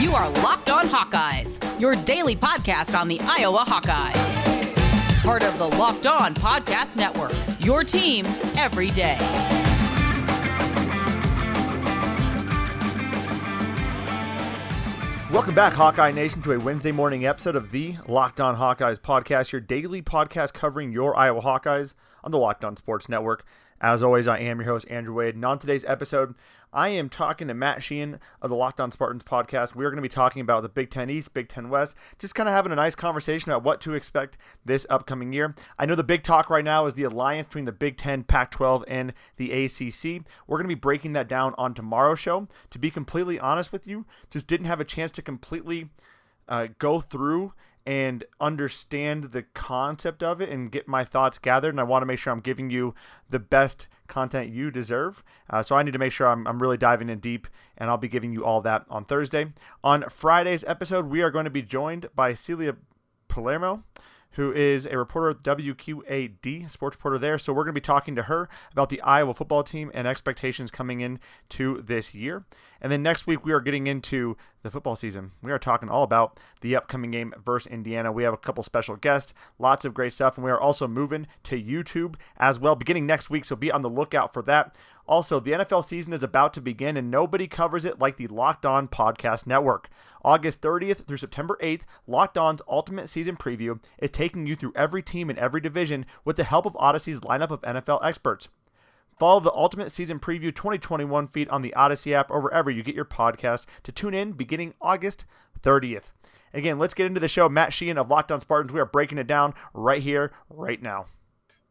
You are Locked On Hawkeyes, your daily podcast on the Iowa Hawkeyes. Part of the Locked On Podcast Network, your team every day. Welcome back, Hawkeye Nation, to a Wednesday morning episode of the Locked On Hawkeyes podcast, your daily podcast covering your Iowa Hawkeyes on the Locked On Sports Network. As always, I am your host, Andrew Wade, and on today's episode, I am talking to Matt Sheehan of the Locked On Spartans podcast. We are going to be talking about the Big Ten East, Big Ten West, just kind of having a nice conversation about what to expect this upcoming year. I know the big talk right now is the alliance between the Big Ten, Pac-12, and the ACC. We're going to be breaking that down on tomorrow's show. To be completely honest with you, just didn't have a chance to completely go through and understand the concept of it and get my thoughts gathered, and I want to make sure I'm giving you the best content you deserve. So I need to make sure I'm really diving in deep, and I'll be giving you all that on Thursday. On Friday's episode, we are going to be joined by Celia Palermo, who is a reporter at WQAD, sports reporter there. So we're going to be talking to her about the Iowa football team and expectations coming into this year. And then next week, we are getting into the football season. We are talking all about the upcoming game versus Indiana. We have a couple special guests, lots of great stuff, and we are also moving to YouTube as well beginning next week, so be on the lookout for that. Also, the NFL season is about to begin, and nobody covers it like the Locked On Podcast Network. August 30th through September 8th, Locked On's Ultimate Season Preview is taking you through every team in every division with the help of Odyssey's lineup of NFL experts. Follow the Ultimate Season Preview 2021 feed on the Odyssey app or wherever you get your podcast to tune in beginning August 30th. Again, let's get into the show. Matt Sheehan of Locked On Spartans. We are breaking it down right here, right now.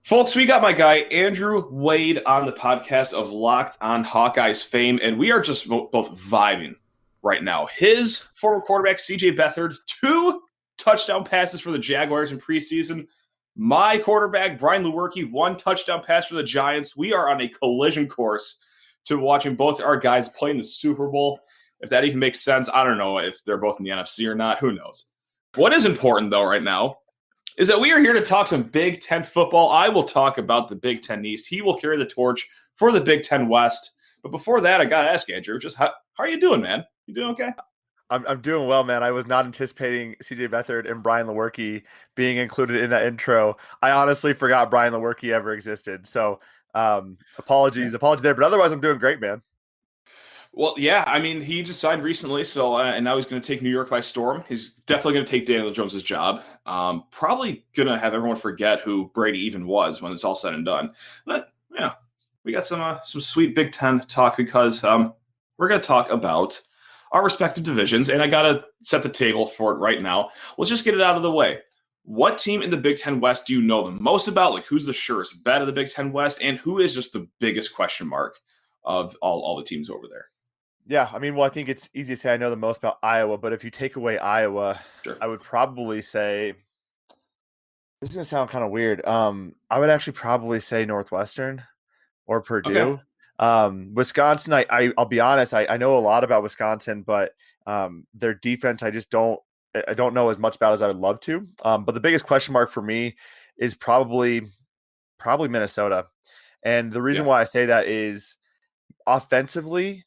Folks, we got my guy Andrew Wade on the podcast of Locked On Hawkeyes fame, and we are just both vibing right now. His former quarterback, CJ Beathard, 2 touchdown passes for the Jaguars in preseason. My quarterback, Brian Lewerke, 1 touchdown pass for the Giants. We are on a collision course to watching both our guys play in the Super Bowl. If that even makes sense, I don't know if they're both in the NFC or not. Who knows? What is important, though, right now is that we are here to talk some Big Ten football. I will talk about the Big Ten East. He will carry the torch for the Big Ten West. But before that, I got to ask Andrew, just how are you doing, man? You doing okay? I'm doing well, man. I was not anticipating CJ Beathard and Brian Lewerke being included in that intro. I honestly forgot Brian Lewerke ever existed. So apologies there. But otherwise, I'm doing great, man. Well, yeah, I mean, he just signed recently, so and now he's going to take New York by storm. He's definitely going to take Daniel Jones' job. Probably going to have everyone forget who Brady even was when it's all said and done. But, yeah, we got some sweet Big Ten talk because we're going to talk about our respective divisions, and I got to set the table for it right now. Let's just get it out of the way. What team in the Big Ten West do you know the most about? Like, who's the surest bet of the Big Ten West, and who is just the biggest question mark of all the teams over there? Yeah, I mean, well, I think it's easy to say I know the most about Iowa, but if you take away Iowa, sure, I would probably say this is going to sound kind of weird. I would actually probably say Northwestern or Purdue. Okay. Wisconsin, I'll be honest, I know a lot about Wisconsin, but their defense I don't know as much about as I would love to. But the biggest question mark for me is probably Minnesota. And the reason why I say that is offensively,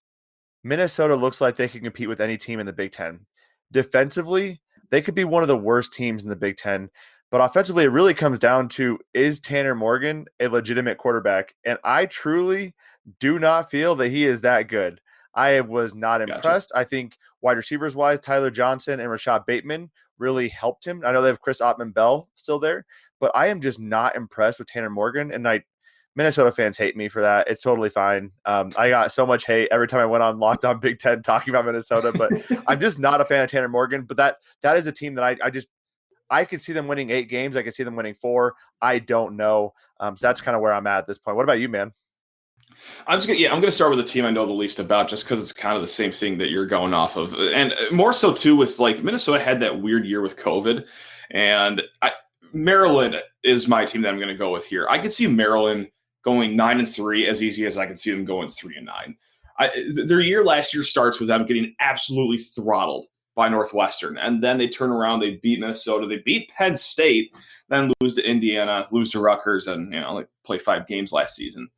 Minnesota looks like they can compete with any team in the Big Ten. Defensively, they could be one of the worst teams in the Big Ten. But offensively, it really comes down to, is Tanner Morgan a legitimate quarterback? And I truly do not feel that he is that good. I was not impressed. I think wide receivers-wise, Tyler Johnson and Rashad Bateman really helped him. I know they have Chris Ottman-Bell still there, but I am just not impressed with Tanner Morgan. And Minnesota fans hate me for that. It's totally fine. I got so much hate every time I went on Locked On Big Ten talking about Minnesota, but I'm just not a fan of Tanner Morgan. But that is a team that I could see them winning 8 games. I could see them winning 4. I don't know. So that's kind of where I'm at this point. What about you, man? I'm going to start with a team I know the least about just because it's kind of the same thing that you're going off of. And more so, too, with like Minnesota had that weird year with COVID. And Maryland is my team that I'm going to go with here. I could see Maryland going 9-3 as easy as I can see them going 3-9. Their year last year starts with them getting absolutely throttled by Northwestern, and then they turn around, they beat Minnesota, they beat Penn State, then lose to Indiana, lose to Rutgers, and play 5 games last season.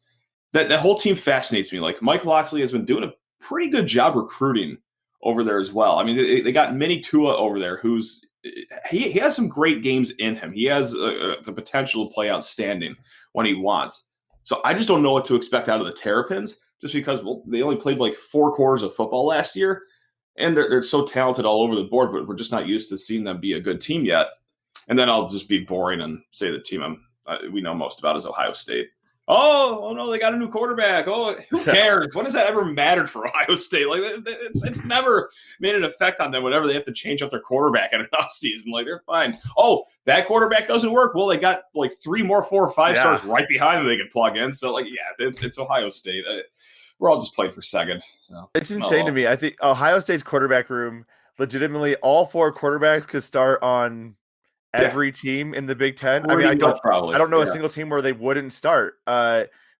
That whole team fascinates me. Like, Mike Locksley has been doing a pretty good job recruiting over there as well. I mean, they got Mini Tua over there, he has some great games in him. He has the potential to play outstanding when he wants. So I just don't know what to expect out of the Terrapins, just because they only played like 4 quarters of football last year, and they're so talented all over the board, but we're just not used to seeing them be a good team yet. And then I'll just be boring and say the team we know most about is Ohio State. Oh no, they got a new quarterback. Oh, who cares? When has that ever mattered for Ohio State? Like, it's never made an effect on them whenever they have to change up their quarterback in an offseason. Like, they're fine. Oh, that quarterback doesn't work. Well, they got like 3 more 4 or 5 stars right behind them they can plug in. So, like, yeah, it's Ohio State. We're all just playing for second. So it's insane to me. I think Ohio State's quarterback room, legitimately, all 4 quarterbacks could start on every team in the Big Ten. I mean, I don't know a single team where they wouldn't start.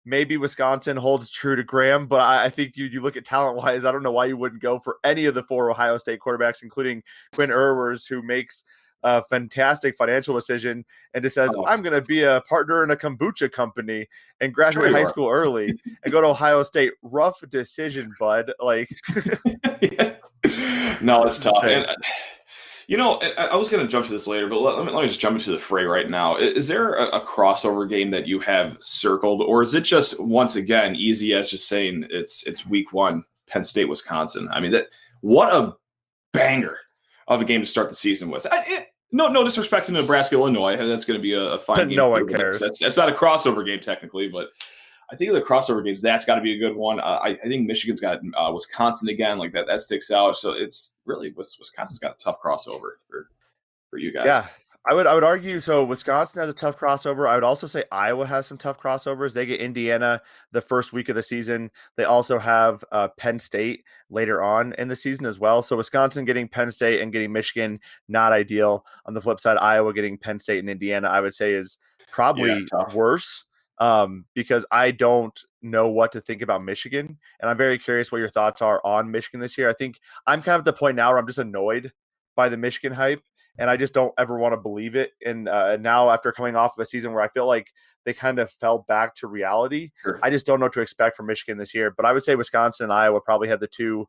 Maybe Wisconsin holds true to Graham, but I think you look at talent-wise, I don't know why you wouldn't go for any of the 4 Ohio State quarterbacks, including Quinn Ewers, who makes a fantastic financial decision and just says, I'm going to be a partner in a kombucha company and graduate high school early and go to Ohio State. Rough decision, bud. Like, no, it's tough. And, I was going to jump to this later, but let me just jump into the fray right now. Is there a crossover game that you have circled, or is it just, once again, easy as just saying it's week 1, Penn State, Wisconsin? I mean, what a banger of a game to start the season with. No disrespect to Nebraska, Illinois. That's going to be a fine game. No one cares. That's not a crossover game technically, but I think of the crossover games, that's got to be a good one. I think Michigan's got Wisconsin again, like that sticks out. So it's really Wisconsin's got a tough crossover for you guys. Yeah, I would argue. So Wisconsin has a tough crossover. I would also say Iowa has some tough crossovers. They get Indiana the first week of the season. They also have Penn State later on in the season as well. So Wisconsin getting Penn State and getting Michigan, not ideal. On the flip side, Iowa getting Penn State and Indiana, I would say is probably worse. Because I don't know what to think about Michigan, and I'm very curious what your thoughts are on Michigan this year. I think I'm kind of at the point now where I'm just annoyed by the Michigan hype, and I just don't ever want to believe it. And now, after coming off of a season where I feel like they kind of fell back to reality, I just don't know what to expect from Michigan this year. But I would say Wisconsin and Iowa probably have the two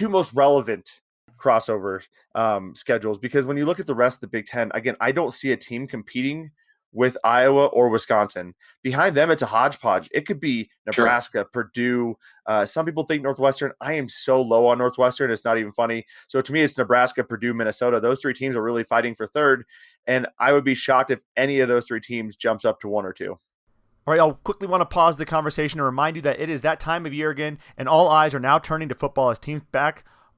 most relevant crossover schedules, because when you look at the rest of the Big Ten, again, I don't see a team competing with Iowa or Wisconsin. Behind them, it's a hodgepodge. It could be Nebraska, Purdue. Some people think Northwestern. I am so low on Northwestern, it's not even funny. So to me, it's Nebraska, Purdue, Minnesota. Those 3 teams are really fighting for third, and I would be shocked if any of those 3 teams jumps up to 1 or 2. All right, I'll quickly want to pause the conversation and remind you that it is that time of year again, and all eyes are now turning to football as teams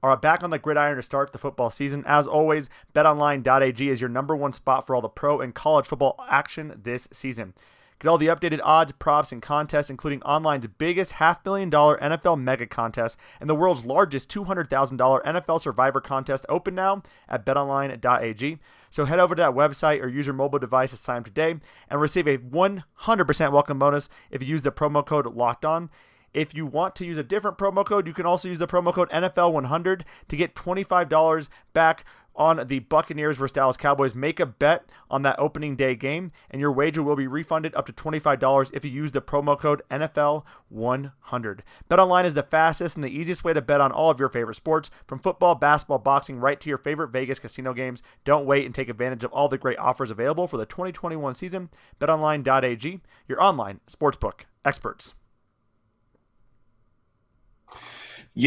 are back on the gridiron to start the football season. As always, betonline.ag is your number 1 spot for all the pro and college football action this season. Get all the updated odds, props, and contests, including online's biggest $500,000 NFL mega contest and the world's largest $200,000 NFL Survivor contest, open now at betonline.ag. So head over to that website or use your mobile device to sign up today and receive a 100% welcome bonus if you use the promo code LOCKEDON. If you want to use a different promo code, you can also use the promo code NFL100 to get $25 back on the Buccaneers versus Dallas Cowboys. Make a bet on that opening day game, and your wager will be refunded up to $25 if you use the promo code NFL100. BetOnline is the fastest and the easiest way to bet on all of your favorite sports, from football, basketball, boxing, right to your favorite Vegas casino games. Don't wait and take advantage of all the great offers available for the 2021 season. BetOnline.ag, your online sportsbook experts.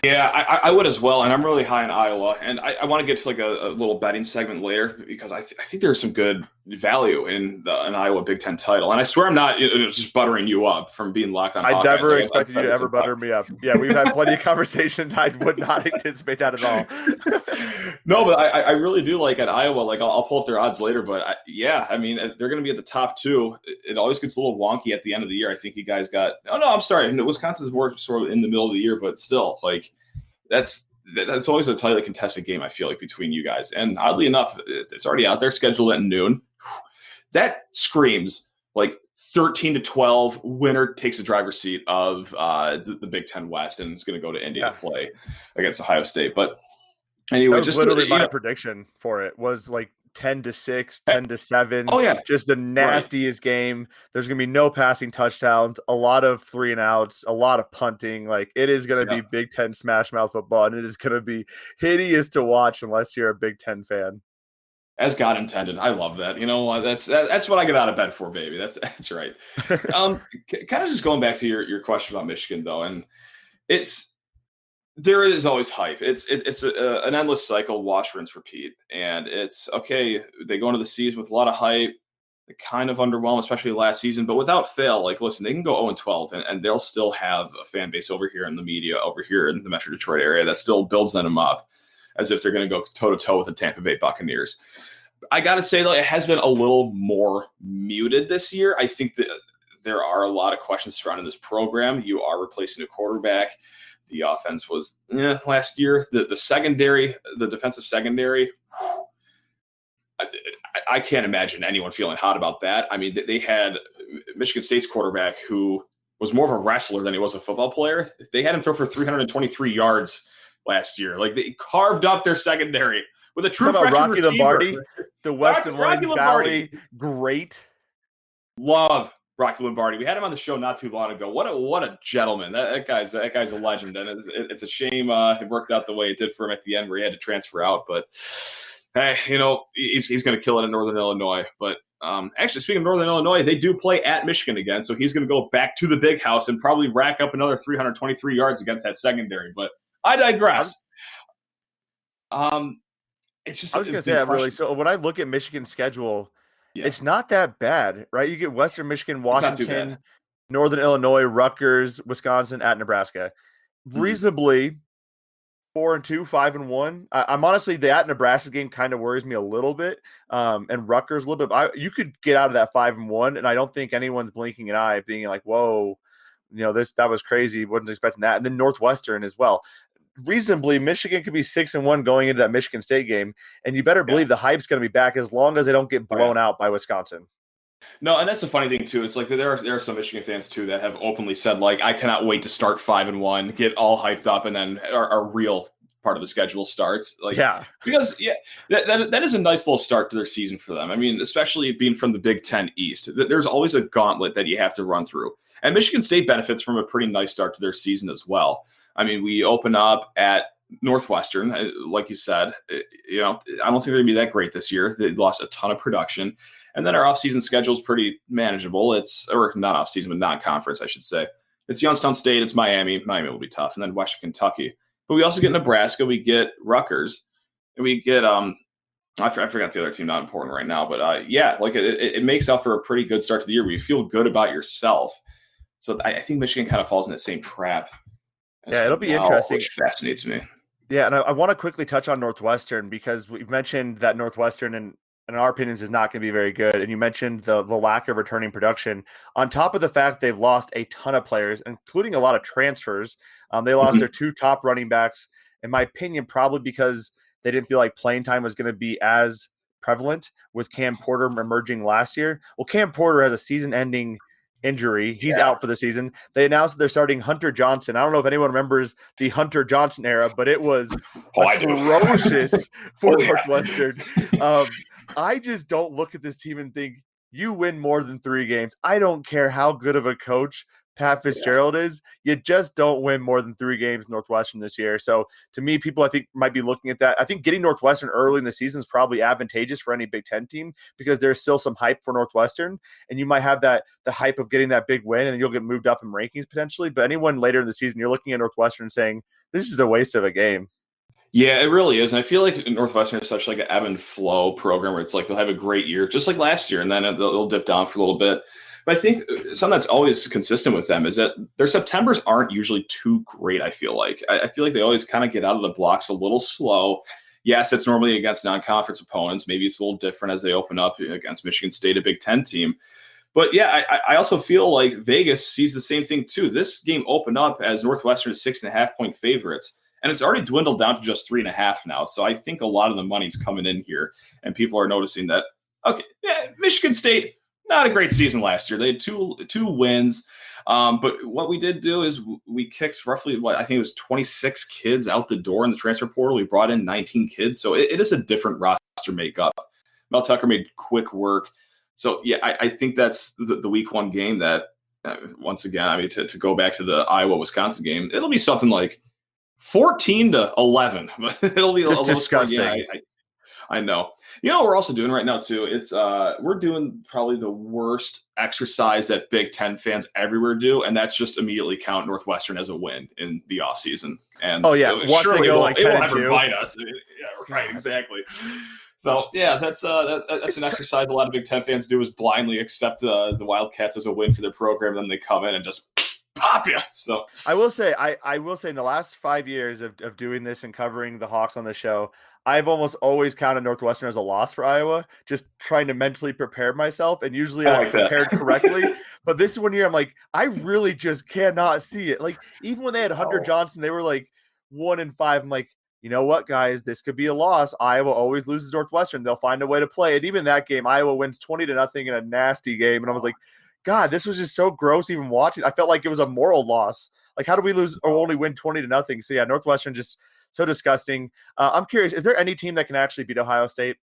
Yeah, I would as well, and I'm really high in Iowa, and I want to get to like a little betting segment later, because I think there's some good value in an Iowa Big Ten title, and I swear I'm not just buttering you up from being locked on. I never expected you to ever butter me up. Yeah, we've had plenty of conversations. I would not anticipate that at all. No, but I really do like at Iowa. Like I'll pull up their odds later, but I mean they're going to be at the top 2. It always gets a little wonky at the end of the year. I think you guys got. Oh no, I'm sorry. Wisconsin's more sort of in the middle of the year, but still, like that's always a tightly contested game. I feel like between you guys, and oddly enough, it's already out there, scheduled at noon. That screams like 13-12. Winner takes the driver's seat of the Big Ten West, and it's going to go to Indy to play against Ohio State, but. Anyway, That was just literally my prediction for it was like 10-6, 10-7. Oh yeah, Just the nastiest game. There's gonna be no passing touchdowns, a lot of 3-and-outs, a lot of punting. Like it is gonna be Big Ten smash mouth football, and it is gonna be hideous to watch unless you're a Big Ten fan. As God intended. I love that. You know, that's what I get out of bed for, baby. That's right. Kind of just going back to your question about Michigan, though, and there is always hype. It's an endless cycle, wash, rinse, repeat, and it's okay. They go into the season with a lot of hype. They kind of underwhelm, especially last season, but without fail, like listen, they can go 0-12, and they'll still have a fan base over here in the media, over here in the Metro Detroit area that still builds them up as if they're going to go toe-to-toe with the Tampa Bay Buccaneers. I got to say, though, it has been a little more muted this year. I think that there are a lot of questions surrounding this program. You are replacing a quarterback. The offense was last year. The secondary, the defensive secondary, I can't imagine anyone feeling hot about that. I mean, they had Michigan State's quarterback who was more of a wrestler than he was a football player. They had him throw for 323 yards last year. Like they carved up their secondary with a true freshman Rocky receiver. Lombardi, the Western Rocky Valley, great. Love Rocky Lombardi. We had him on the show not too long ago. What a gentleman. That guy's a legend, and it's a shame it worked out the way it did for him at the end, where he had to transfer out. But hey, he's going to kill it in Northern Illinois. But actually, speaking of Northern Illinois, they do play at Michigan again, so he's going to go back to the big house and probably rack up another 323 yards against that secondary. But I digress. It's just I was going to say that really. So when I look at Michigan's schedule, it's not that bad, right? You get Western Michigan, Washington, Northern Illinois, Rutgers, Wisconsin, at Nebraska. Reasonably 4-2, 5-1. I'm honestly, the at Nebraska game kind of worries me a little bit, and Rutgers a little bit. You could get out of that 5-1, and I don't think anyone's blinking an eye, being like, "Whoa, that was crazy." Wasn't expecting that. And then Northwestern as well. Reasonably, Michigan could be 6-1 going into that Michigan State game, and you better believe the hype's going to be back as long as they don't get blown out by Wisconsin. No, and that's the funny thing too. It's like there are some Michigan fans too that have openly said, like, I cannot wait to start 5-1, get all hyped up, and then our real part of the schedule starts. Because that is a nice little start to their season for them. I mean, especially being from the Big Ten East, there's always a gauntlet that you have to run through, and Michigan State benefits from a pretty nice start to their season as well. I mean, we open up at Northwestern, like you said. I don't think they're going to be that great this year. They lost a ton of production. And then our offseason schedule is pretty manageable. Or not offseason, but non-conference, I should say. It's Youngstown State. It's Miami. Miami will be tough. And then Western Kentucky. But we also get Nebraska. We get Rutgers. And we get I forgot the other team, not important right now. But it makes up for a pretty good start to the year where you feel good about yourself. So I think Michigan kind of falls in that same trap. Yeah, it'll be interesting. Which fascinates me. Yeah, and I want to quickly touch on Northwestern because we've mentioned that Northwestern, in our opinions, is not going to be very good. And you mentioned the lack of returning production. On top of the fact they've lost a ton of players, including a lot of transfers. They lost their two top running backs, in my opinion, probably because they didn't feel like playing time was going to be as prevalent with Cam Porter emerging last year. Well, Cam Porter has a season-ending injury. He's out for the season. They announced that they're starting Hunter Johnson. I don't know if anyone remembers the Hunter Johnson era, but it was atrocious for Northwestern. I just don't look at this team and think you win more than 3 games. I don't care how good of a coach Pat Fitzgerald is. You just don't win more than 3 games Northwestern this year. So to me, people I think might be looking at that. I think getting Northwestern early in the season is probably advantageous for any Big Ten team because there's still some hype for Northwestern, and you might have the hype of getting that big win, and you'll get moved up in rankings potentially. But anyone later in the season, you're looking at Northwestern saying, this is a waste of a game. Yeah, it really is. And I feel like Northwestern is such like an ebb and flow program where it's like they'll have a great year, just like last year, and then they'll dip down for a little bit. But I think something that's always consistent with them is that their Septembers aren't usually too great, I feel like. I feel like they always kind of get out of the blocks a little slow. Yes, it's normally against non-conference opponents. Maybe it's a little different as they open up against Michigan State, a Big Ten team. But yeah, I also feel like Vegas sees the same thing too. This game opened up as Northwestern's 6.5-point favorites, and it's already dwindled down to just 3.5 now. So I think a lot of the money's coming in here, and people are noticing that, okay, yeah, Michigan State not a great season last year. They had two wins. But what we did do is we kicked roughly, I think it was 26 kids out the door in the transfer portal. We brought in 19 kids. So it is a different roster makeup. Mel Tucker made quick work. So, yeah, I think that's the week one game that, once again, I mean, to go back to the Iowa-Wisconsin game, it'll be something like 14-11. But it'll be just disgusting. I know. You know what we're also doing right now, too? It's we're doing probably the worst exercise that Big Ten fans everywhere do, and that's just immediately count Northwestern as a win in the offseason. And watch they go like 10-2. It will never bite us. Yeah, right, exactly. So, yeah, that's an exercise a lot of Big Ten fans do, is blindly accept the Wildcats as a win for their program, and then they come in and just pop you. So I will say in the last 5 years of doing this and covering the Hawks on the show, I've almost always counted Northwestern as a loss for Iowa, just trying to mentally prepare myself, and usually I'm prepared correctly. But this one year, I'm like, I really just cannot see it. Like, even when they had Hunter Johnson, they were like 1-5. I'm like, you know what, guys, this could be a loss. Iowa always loses Northwestern. They'll find a way to play it. Even that game, Iowa wins 20-0 in a nasty game. And I was like, God, this was just so gross even watching. I felt like it was a moral loss. Like, how do we lose or only win 20-0? So, yeah, Northwestern just so disgusting. I'm curious, is there any team that can actually beat Ohio State?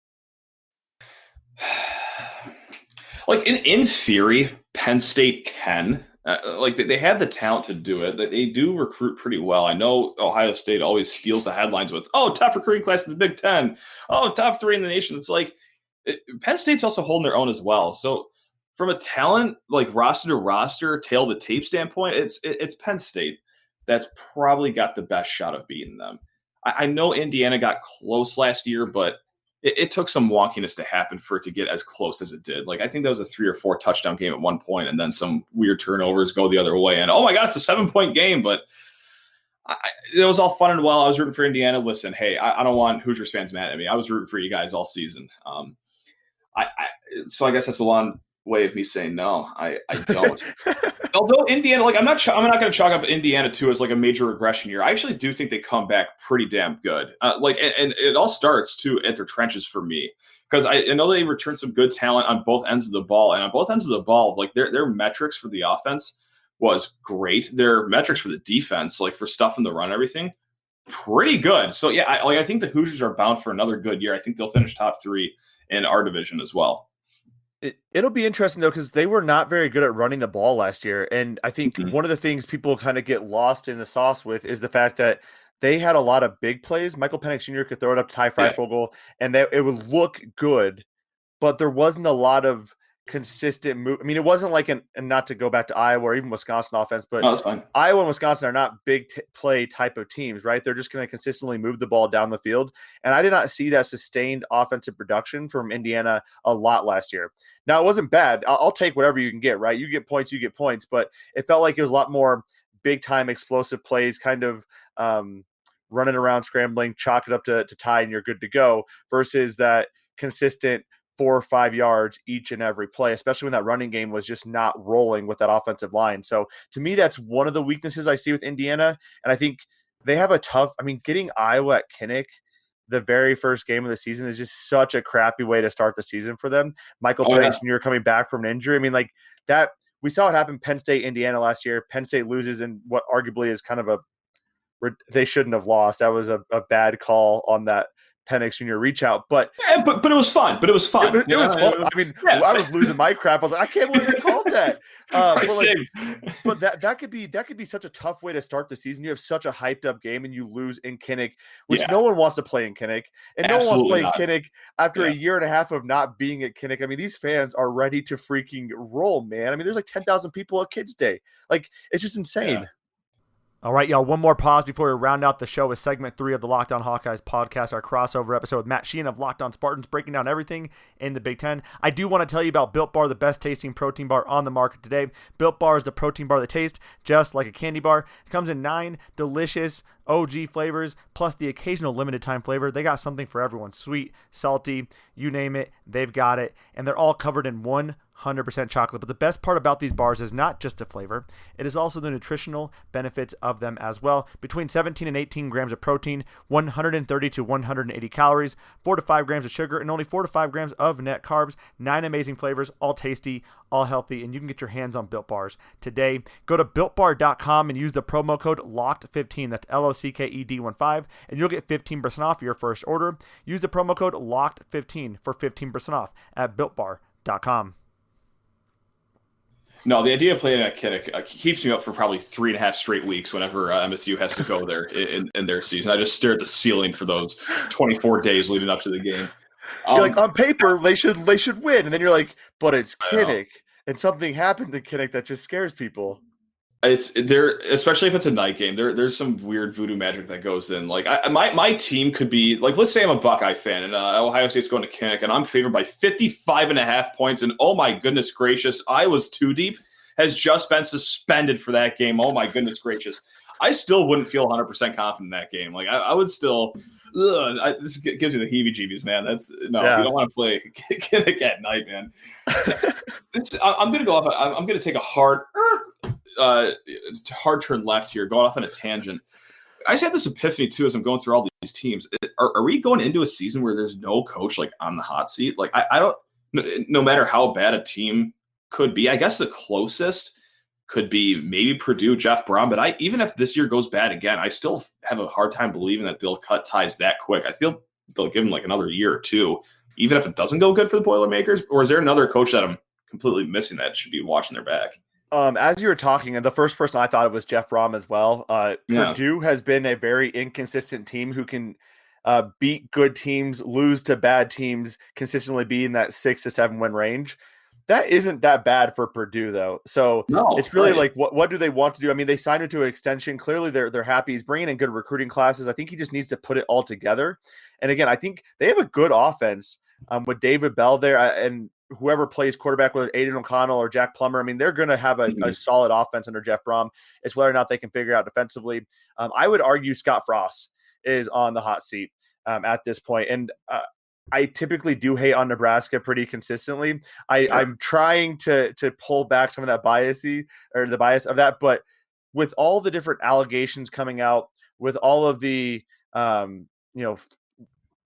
Like, in theory, Penn State can. Like, they have the talent to do it. They do recruit pretty well. I know Ohio State always steals the headlines with, top recruiting class in the Big Ten. Top 3 in the nation. It's like Penn State's also holding their own as well. So from a talent, like roster to roster, tail to tape standpoint, it's Penn State that's probably got the best shot of beating them. I know Indiana got close last year, but it took some wonkiness to happen for it to get as close as it did. Like, I think that was a 3 or 4 touchdown game at one point, and then some weird turnovers go the other way. And, oh, my God, it's a 7-point game. But it was all fun and well. I was rooting for Indiana. Listen, hey, I don't want Hoosiers fans mad at me. I was rooting for you guys all season. So I guess that's a long way of me saying no. I don't. Although Indiana, like, I'm not going to chalk up Indiana too as like a major regression year. I actually do think they come back pretty damn good. And it all starts too at their trenches for me, because I know they returned some good talent on both ends of the ball, and on both ends of the ball, like their metrics for the offense was great. Their metrics for the defense, like for stuff in the run, everything pretty good. So yeah, I think the Hoosiers are bound for another good year. I think they'll finish top 3 in our division as well. It'll be interesting, though, because they were not very good at running the ball last year. And I think one of the things people kind of get lost in the sauce with is the fact that they had a lot of big plays. Michael Penix Jr. could throw it up to Ty Freifogel, and it would look good, but there wasn't a lot of consistent move. I mean, it wasn't like and not to go back to Iowa or even Wisconsin offense, but that's fine. Iowa and Wisconsin are not big play type of teams, right? They're just going to consistently move the ball down the field. And I did not see that sustained offensive production from Indiana a lot last year. Now, it wasn't bad. I'll take whatever you can get, right? You get points, but it felt like it was a lot more big time explosive plays, kind of running around, scrambling, chalk it up to Ty and you're good to go, versus that consistent 4 or 5 yards each and every play, especially when that running game was just not rolling with that offensive line. So to me, that's one of the weaknesses I see with Indiana. And I think they have getting Iowa at Kinnick the very first game of the season is just such a crappy way to start the season for them. Michael Penix Jr. coming back from an injury. I mean, like that, we saw it happen Penn State, Indiana last year. Penn State loses in what arguably is kind of they shouldn't have lost. That was a bad call on that Penix Jr. reach out, but it was fun. It was fun. I mean, I was losing my crap. I was like, I can't believe they called that. But that could be such a tough way to start the season. You have such a hyped up game and you lose in Kinnick, which no one wants to play in Kinnick, and no one wants to play in Kinnick after a year and a half of not being at Kinnick. I mean, these fans are ready to freaking roll, man. I mean, there's like 10,000 people at Kids Day. Like, it's just insane. Yeah. All right, y'all, one more pause before we round out the show with segment 3 of the Locked On Hawkeyes podcast, our crossover episode with Matt Sheehan of Locked On Spartans, breaking down everything in the Big Ten. I do want to tell you about Built Bar, the best tasting protein bar on the market today. Built Bar is the protein bar that tastes just like a candy bar. It comes in 9 delicious OG flavors, plus the occasional limited time flavor. They got something for everyone. Sweet, salty, you name it, they've got it. And they're all covered in 100% 100% chocolate. But the best part about these bars is not just the flavor. It is also the nutritional benefits of them as well. Between 17 and 18 grams of protein, 130 to 180 calories, 4 to 5 grams of sugar, and only 4 to 5 grams of net carbs. 9 amazing flavors, all tasty, all healthy, and you can get your hands on Built Bars today. Go to BuiltBar.com and use the promo code LOCKED15. That's LOCKED15, and you'll get 15% off your first order. Use the promo code LOCKED15 for 15% off at BuiltBar.com. No, the idea of playing at Kinnick keeps me up for probably 3.5 straight weeks whenever MSU has to go there in their season. I just stare at the ceiling for those 24 days leading up to the game. You're like, on paper, they should win. And then you're like, but it's Kinnick. And something happened to Kinnick that just scares people. It's there, especially if it's a night game. There's some weird voodoo magic that goes in. Like my team could be like, let's say I'm a Buckeye fan and Ohio State's going to Kinnick and I'm favored by 55.5 points. And oh my goodness gracious, Iowa's Too Deep has just been suspended for that game. Oh my goodness gracious, I still wouldn't feel 100% confident in that game. Like I would still. This gives you the heebie-jeebies, man. You don't want to play Kinnick at night, man. I'm going to go off. I'm going to take a hard turn left here, going off on a tangent. I just had this epiphany too as I'm going through all these teams. Are we going into a season where there's no coach like on the hot seat? Like I don't. No matter how bad a team could be, I guess the closest could be maybe Purdue, Jeff Brom. But even if this year goes bad again, I still have a hard time believing that they'll cut ties that quick. I feel they'll give them like another year or two, even if it doesn't go good for the Boilermakers. Or is there another coach that I'm completely missing that should be watching their back? As you were talking, and the first person I thought of was Jeff Brom as well. Purdue has been a very inconsistent team who can beat good teams, lose to bad teams, consistently be in that 6 to 7 win range. That isn't that bad for Purdue, though. So it's really like, what do they want to do? I mean, they signed him to an extension. Clearly, they're happy. He's bringing in good recruiting classes. I think he just needs to put it all together. And again, I think they have a good offense with David Bell there and whoever plays quarterback, whether Aiden O'Connell or Jack Plummer. I mean, they're going to have a solid offense under Jeff Brom. It's whether or not they can figure it out defensively. I would argue Scott Frost is on the hot seat at this point. And I typically do hate on Nebraska pretty consistently. I'm trying to pull back some of that bias of that, but with all the different allegations coming out, with all of the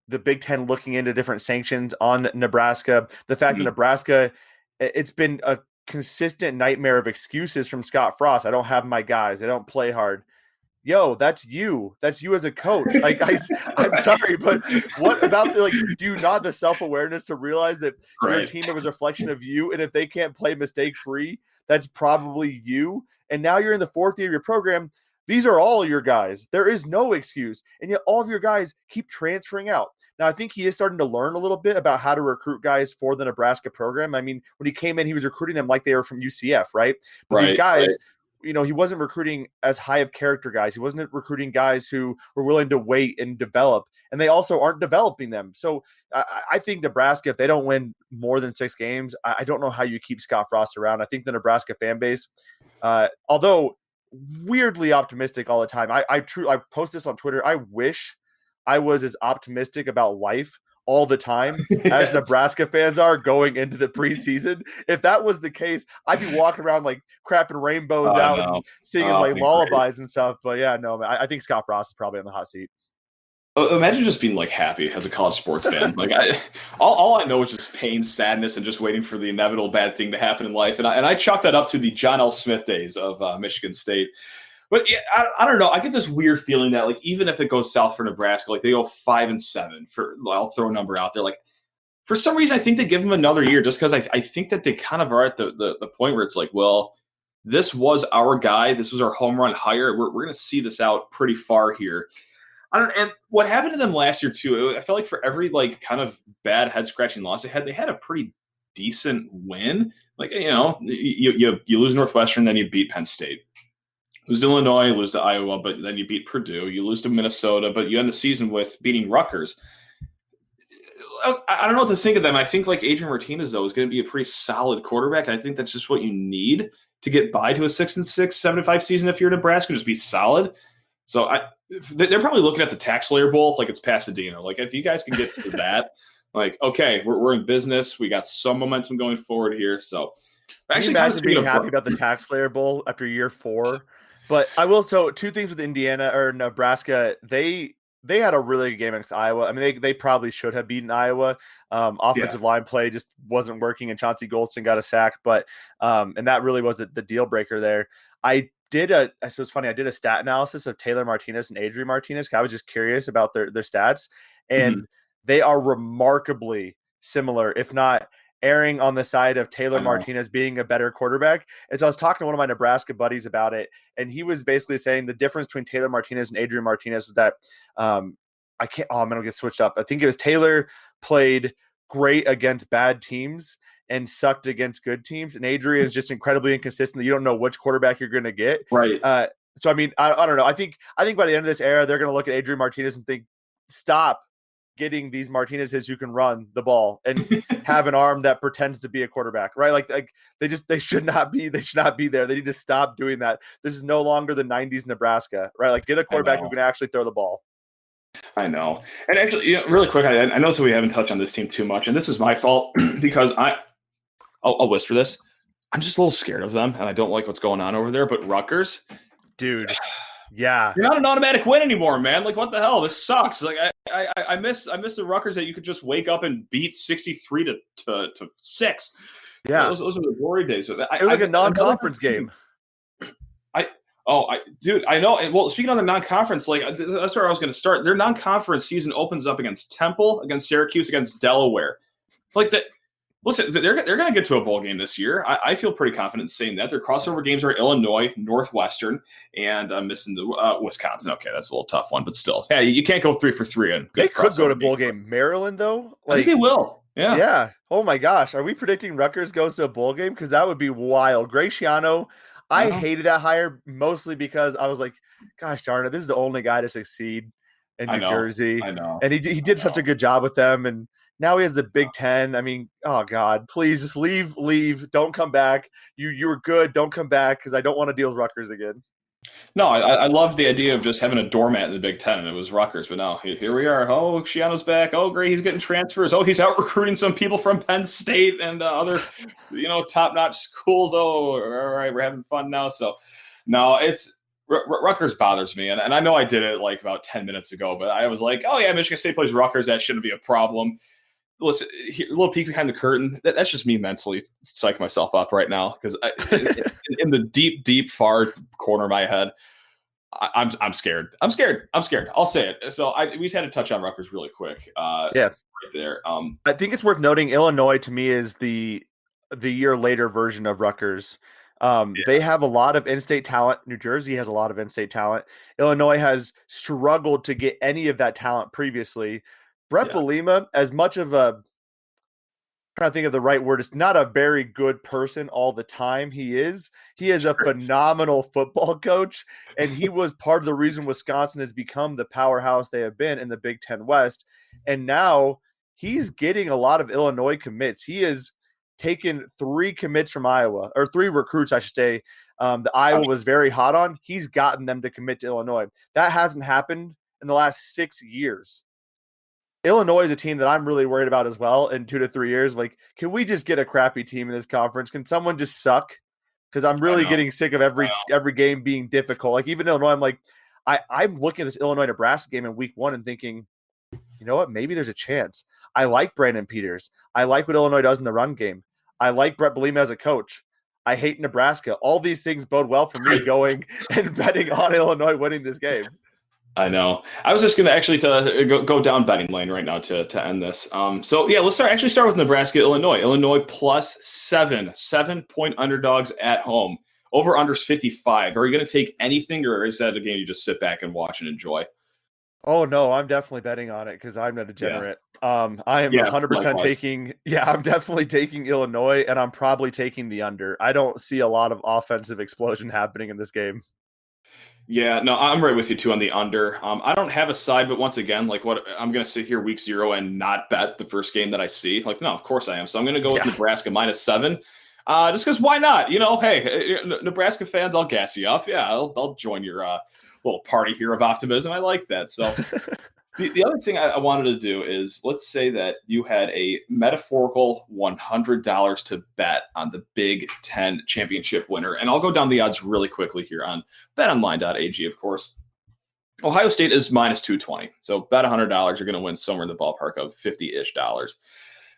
the Big Ten looking into different sanctions on Nebraska, the fact that Nebraska, it's been a consistent nightmare of excuses from Scott Frost. I don't have my guys. I don't play hard. Yo, that's you. That's you as a coach. Like I'm sorry, but what about do you not have the self-awareness to realize that your team is a reflection of you, and if they can't play mistake-free, that's probably you. And now you're in the fourth year of your program. These are all your guys. There is no excuse, and yet all of your guys keep transferring out. Now, I think he is starting to learn a little bit about how to recruit guys for the Nebraska program. I mean, when he came in, he was recruiting them like they were from UCF, right? But these guys. He wasn't recruiting as high of character guys. He wasn't recruiting guys who were willing to wait and develop, and they also aren't developing them. So I think Nebraska, if they don't win more than 6 games, I don't know how you keep Scott Frost around. I think the Nebraska fan base, although weirdly optimistic all the time, I post this on Twitter. I wish I was as optimistic about life all the time as Nebraska fans are going into the preseason. If that was the case, I'd be walking around like crapping rainbows out and singing like lullabies and stuff. But yeah, no, man, I think Scott Frost is probably on the hot seat. Imagine just being like happy as a college sports fan. Like all I know is just pain, sadness, and just waiting for the inevitable bad thing to happen in life. And I chalk that up to the John L. Smith days of Michigan State. But yeah, I don't know. I get this weird feeling that like even if it goes south for Nebraska, like they go 5-7 for. I'll throw a number out there. Like for some reason, I think they give them another year just because I think that they kind of are at the point where it's like, well, this was our guy. This was our home run hire. We're going to see this out pretty far here. And what happened to them last year too? I felt like for every like kind of bad head scratching loss they had a pretty decent win. Like you lose Northwestern, then you beat Penn State. Lose to Illinois, lose to Iowa, but then you beat Purdue. You lose to Minnesota, but you end the season with beating Rutgers. I don't know what to think of them. I think like Adrian Martinez, though, is going to be a pretty solid quarterback, and I think that's just what you need to get by to a 6-6, 7-5 season if you're Nebraska, just be solid. So they're probably looking at the Tax Slayer Bowl like it's Pasadena. Like if you guys can get to that, Like, okay, we're in business. We got some momentum going forward here. So Can you imagine being happy about the Tax Slayer Bowl after year 4? But I will. So 2 things with Indiana or Nebraska. They had a really good game against Iowa. I mean, they probably should have beaten Iowa. Offensive line play just wasn't working, and Chauncey Golston got a sack. But and that really was the deal breaker there. So it's funny. I did a stat analysis of Taylor Martinez and Adrian Martinez. I was just curious about their stats, and they are remarkably similar, if not erring on the side of Taylor Martinez being a better quarterback. And so I was talking to one of my Nebraska buddies about it, and he was basically saying the difference between Taylor Martinez and Adrian Martinez was that I'm going to get switched up. I think it was Taylor played great against bad teams and sucked against good teams, and Adrian is just incredibly inconsistent. You don't know which quarterback you're going to get. Right. So, I mean, I don't know. I think by the end of this era, they're going to look at Adrian Martinez and think, stop getting these Martinezes who can run the ball and have an arm that pretends to be a quarterback, right? Like they should not be there. They need to stop doing that. This is no longer the 90s Nebraska, right? Like, get a quarterback who can actually throw the ball. I know. And actually, really quick, I know that we haven't touched on this team too much, and this is my fault because I'll whisper this. I'm just a little scared of them, and I don't like what's going on over there. But Rutgers, dude, yeah, you're not an automatic win anymore, man. Like, what the hell? This sucks. Like, I miss the Rutgers that you could just wake up and beat 63 to 6. Yeah, those are the glory days. It was like a non-conference game. Dude, I know. Well, speaking of the non-conference, like, that's where I was going to start. Their non-conference season opens up against Temple, against Syracuse, against Delaware. Like that. Listen, they're going to get to a bowl game this year. I feel pretty confident in saying that. Their crossover games are Illinois, Northwestern, and I'm missing the Wisconsin. Okay, that's a little tough one, but still. Yeah, you can't go 3 for 3. They could go to bowl game. Maryland, though? I think they will. Yeah. Yeah. Oh, my gosh. Are we predicting Rutgers goes to a bowl game? Because that would be wild. Graciano, I hated that hire mostly because I was like, gosh darn it, this is the only guy to succeed in New Jersey. I know. And he did such a good job with them, and now he has the Big Ten. I mean, oh God, please just leave. Don't come back. You were good. Don't come back, because I don't want to deal with Rutgers again. No, I love the idea of just having a doormat in the Big Ten, and it was Rutgers. But no, here we are. Oh, Shiano's back. Oh, great, he's getting transfers. Oh, he's out recruiting some people from Penn State and other, top-notch schools. Oh, all right, we're having fun now. So, no, it's Rutgers bothers me, and I know I did it like about 10 minutes ago, but I was like, oh yeah, Michigan State plays Rutgers. That shouldn't be a problem. Listen, a little peek behind the curtain. That's just me mentally psyching myself up right now, because in the deep, far corner of my head, I'm scared. I'm scared. I'll say it. So we just had to touch on Rutgers really quick. Right there. I think it's worth noting Illinois to me is the year later version of Rutgers. They have a lot of in-state talent. New Jersey has a lot of in-state talent. Illinois has struggled to get any of that talent previously. Brett Bielema, as much of I'm trying to think of the right word, is not a very good person all the time. He is a phenomenal football coach, and he was part of the reason Wisconsin has become the powerhouse they have been in the Big Ten West. And now he's getting a lot of Illinois commits. He has taken 3 commits from Iowa, or 3 recruits, I should say, that Iowa was very hot on. He's gotten them to commit to Illinois. That hasn't happened in the last 6 years. Illinois is a team that I'm really worried about as well in 2 to 3 years. Like, can we just get a crappy team in this conference? Can someone just suck? Because I'm really getting sick of every game being difficult. Like, even Illinois, I'm like, I'm looking at this Illinois-Nebraska game in week 1 and thinking, you know what? Maybe there's a chance. I like Brandon Peters. I like what Illinois does in the run game. I like Brett Bielema as a coach. I hate Nebraska. All these things bode well for me going and betting on Illinois winning this game. I know. I was just going to actually go down betting lane right now to end this. Let's start with Nebraska, Illinois. Illinois plus 7.7-point underdogs at home. Over unders 55. Are you going to take anything, or is that a game you just sit back and watch and enjoy? Oh no, I'm definitely betting on it because I'm a degenerate. I am 100% taking. Yeah, I'm definitely taking Illinois, and I'm probably taking the under. I don't see a lot of offensive explosion happening in this game. Yeah, no, I'm right with you too on the under. I don't have a side, but once again, like, what I'm going to sit here week 0 and not bet the first game that I see. Like, no, of course I am. So I'm going to go with Nebraska minus 7. Just because why not? Hey, Nebraska fans, I'll gas you up. Yeah, I'll join your little party here of optimism. I like that. So The other thing I wanted to do is, let's say that you had a metaphorical $100 to bet on the Big Ten championship winner. And I'll go down the odds really quickly here on betonline.ag, of course. Ohio State is minus 220. So bet $100, you're going to win somewhere in the ballpark of $50-ish.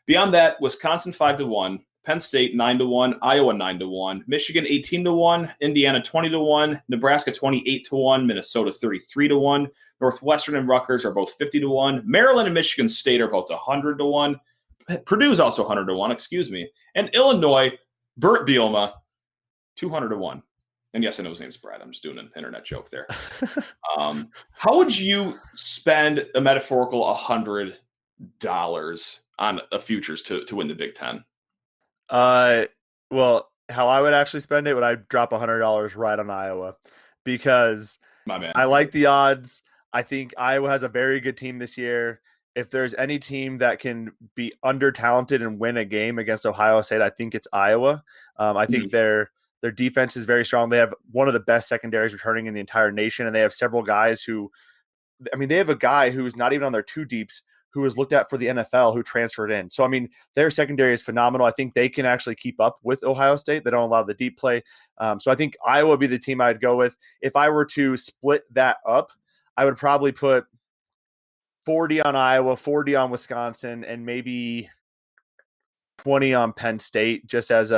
Beyond that, Wisconsin 5-1, Penn State 9-1, Iowa 9-1, Michigan 18-1, Indiana 20-1, Nebraska 28-1, Minnesota 33-1, Northwestern and Rutgers are both 50-1, Maryland and Michigan State are both 100-1, Purdue's also 100-1, and Illinois, Burt Bielema, 200-1. And yes, I know his name's Brad. I'm just doing an internet joke there. How would you spend a metaphorical $100 on a futures to win the Big Ten? Well, how I would actually spend it would I drop $100 right on Iowa because My man. I like the odds. I think Iowa has a very good team this year. If there's any team that can be under talented and win a game against Ohio State, I think it's Iowa. I think their defense is very strong. They have one of the best secondaries returning in the entire nation, and they have several guys they have a guy who's not even on their two deeps who was looked at for the NFL who transferred in. So, their secondary is phenomenal. I think they can actually keep up with Ohio State. They don't allow the deep play. So I think Iowa would be the team I'd go with. If I were to split that up, I would probably put 40 on Iowa, 40 on Wisconsin, and maybe 20 on Penn State, just as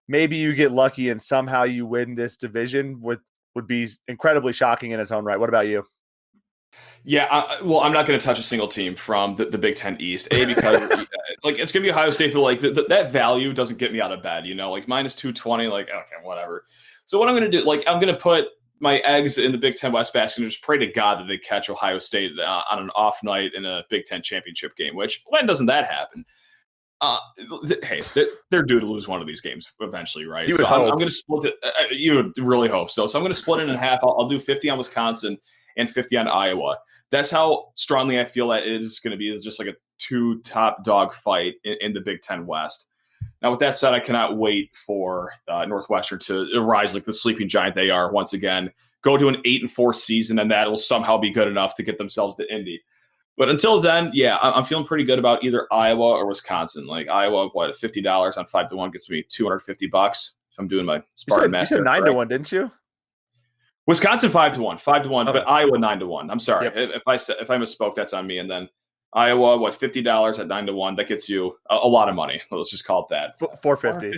maybe you get lucky and somehow you win this division would be incredibly shocking in its own right. What about you? Yeah, I'm not going to touch a single team from the Big Ten East, because it's going to be Ohio State, but that value doesn't get me out of bed, minus 220, okay, whatever. So what I'm going to do, I'm going to put my eggs in the Big Ten West basket and just pray to God that they catch Ohio State on an off night in a Big Ten championship game, which when doesn't that happen? Hey, they're due to lose one of these games eventually, right? So I'm going to split it. You would really hope so. So I'm going to split it in half. I'll do 50 on Wisconsin and 50 on Iowa. That's how strongly I feel that it is going to be just like a two top dog fight in the Big Ten West. Now, with that said, I cannot wait for Northwestern to rise like the sleeping giant they are once again, go to an 8-4 season, and that will somehow be good enough to get themselves to Indy. But until then, yeah, I'm feeling pretty good about either Iowa or Wisconsin. Iowa, $50 on 5-1 gets me $250 if I'm doing my Spartan math. You said 9-1, didn't you? Wisconsin 5-1, okay. But Iowa 9-1. I'm sorry if I misspoke. That's on me. And then Iowa, $50 at 9-1. That gets you a lot of money. Let's just call it that. $450.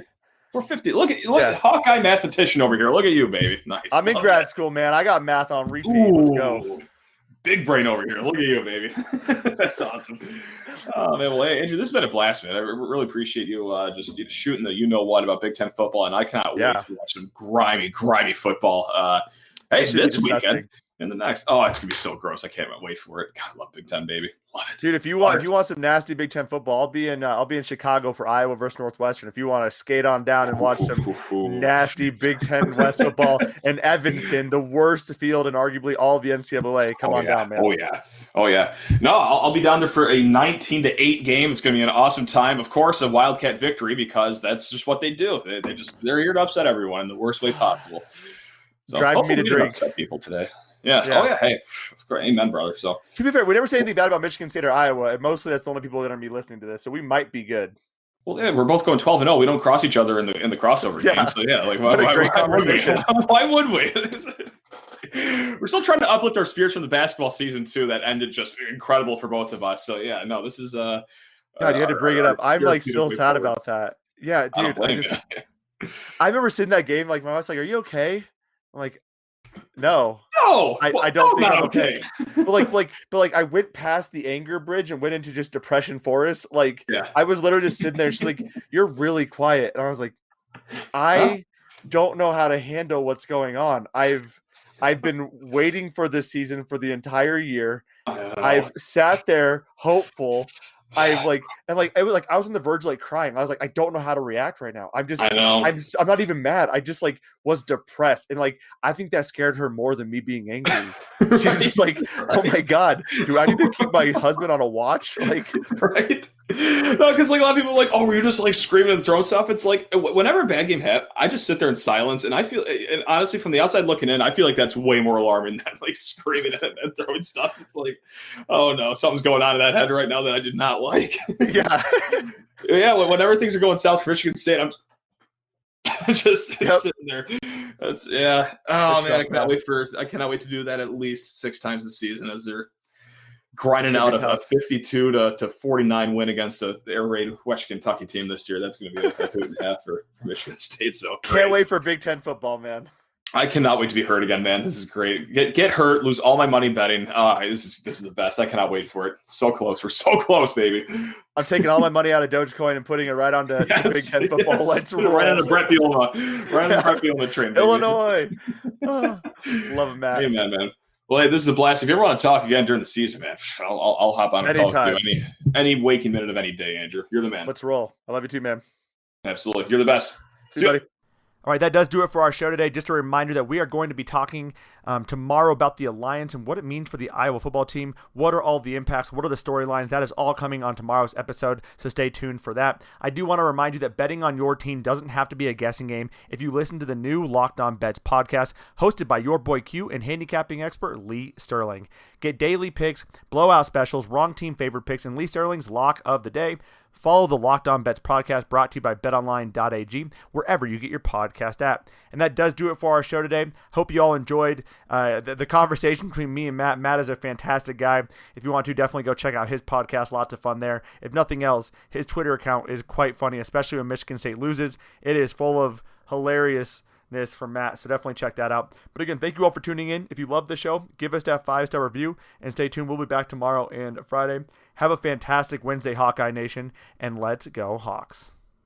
$450. Look at Hawkeye mathematician over here. Look at you, baby. Nice. I'm in grad school, man. I got math on repeat. Let's go. Big brain over here. Look at you, baby. That's awesome. Oh, man. Well, hey, Andrew, this has been a blast, man. I really appreciate you just shooting the you-know-what about Big Ten football, and I cannot wait to watch some grimy this weekend and the next. Oh, it's going to be so gross. I can't wait for it. God, I love Big Ten, baby. Love it. Dude, if you want some nasty Big Ten football, I'll be in Chicago for Iowa versus Northwestern. If you want to skate on down and watch some nasty Big Ten West football in Evanston, the worst field and arguably all of the NCAA, come on down, man. Oh yeah. No, I'll be down there for a 19-8 game. It's going to be an awesome time. Of course, a Wildcat victory, because that's just what they do. They're here to upset everyone in the worst way possible. So driving me to drink. Upset people today. Yeah. Oh yeah. Hey, amen, brother. So to be fair, we never say anything bad about Michigan State or Iowa. And mostly that's the only people that are going to be listening to this. So we might be good. Well, yeah, we're both going 12-0. We don't cross each other in the crossover game. So yeah, why would we? We're still trying to uplift our spirits from the basketball season too. That ended just incredible for both of us. So yeah, no, this is God, you had to bring it up. I'm still sad about that. Yeah, dude. I remember sitting that game. My wife's like, "Are you okay?" I'm like, "No, I don't think I'm okay." But I went past the anger bridge and went into just depression forest. I was literally just sitting there. She's like, "You're really quiet," and I was like, "I don't know how to handle what's going on. I've been waiting for this season for the entire year. I've sat there hopeful. I was on the verge of crying. I was like, I don't know how to react right now. I'm not even mad. I just was depressed. And I think that scared her more than me being angry. She was just like, oh my God, do I need to keep my husband on a watch? Right. No, because like a lot of people are like, oh, were you just like screaming and throwing stuff? It's like whenever a bad game happens, I just sit there in silence, and I feel, and honestly, from the outside looking in, I feel like that's way more alarming than like screaming and throwing stuff. It's like, oh no, something's going on in that head right now that I did not like. Yeah, yeah. Whenever things are going south for Michigan State, I'm just sitting there. That's yeah. Oh man, I cannot wait to do that at least 6 times this season as they're grinding out a 52 to 49 win against the air raid West Kentucky team this year. That's going to be a hoot and a half for Michigan State. So can't wait for Big Ten football, man. I cannot wait to be hurt again, man. This is great. Get hurt, lose all my money betting. This is the best. I cannot wait for it. So close. We're so close, baby. I'm taking all my money out of Dogecoin and putting it right onto Big Ten football. Yes. Let's roll. Right on the Brett Bielema. Right on the Brett Bielema train, baby. Illinois. Oh, love it, Matt. Amen, man. Well, hey, this is a blast. If you ever want to talk again during the season, man, I'll hop on a call with you any waking minute of any day, Andrew. You're the man. Let's roll. I love you too, man. Absolutely. You're the best. See you, buddy. All right, that does do it for our show today. Just a reminder that we are going to be talking tomorrow about the Alliance and what it means for the Iowa football team. What are all the impacts? What are the storylines? That is all coming on tomorrow's episode, so stay tuned for that. I do want to remind you that betting on your team doesn't have to be a guessing game if you listen to the new Locked On Bets podcast hosted by your boy Q and handicapping expert Lee Sterling. Get daily picks, blowout specials, wrong team favorite picks, and Lee Sterling's lock of the day. Follow the Locked On Bets podcast brought to you by betonline.ag, wherever you get your podcast app. And that does do it for our show today. Hope you all enjoyed the conversation between me and Matt. Matt is a fantastic guy. If you want to, definitely go check out his podcast. Lots of fun there. If nothing else, his Twitter account is quite funny, especially when Michigan State loses. It is full of hilariousness from Matt, so definitely check that out. But again, thank you all for tuning in. If you love the show, give us that 5-star review, and stay tuned. We'll be back tomorrow and Friday. Have a fantastic Wednesday, Hawkeye Nation, and let's go Hawks.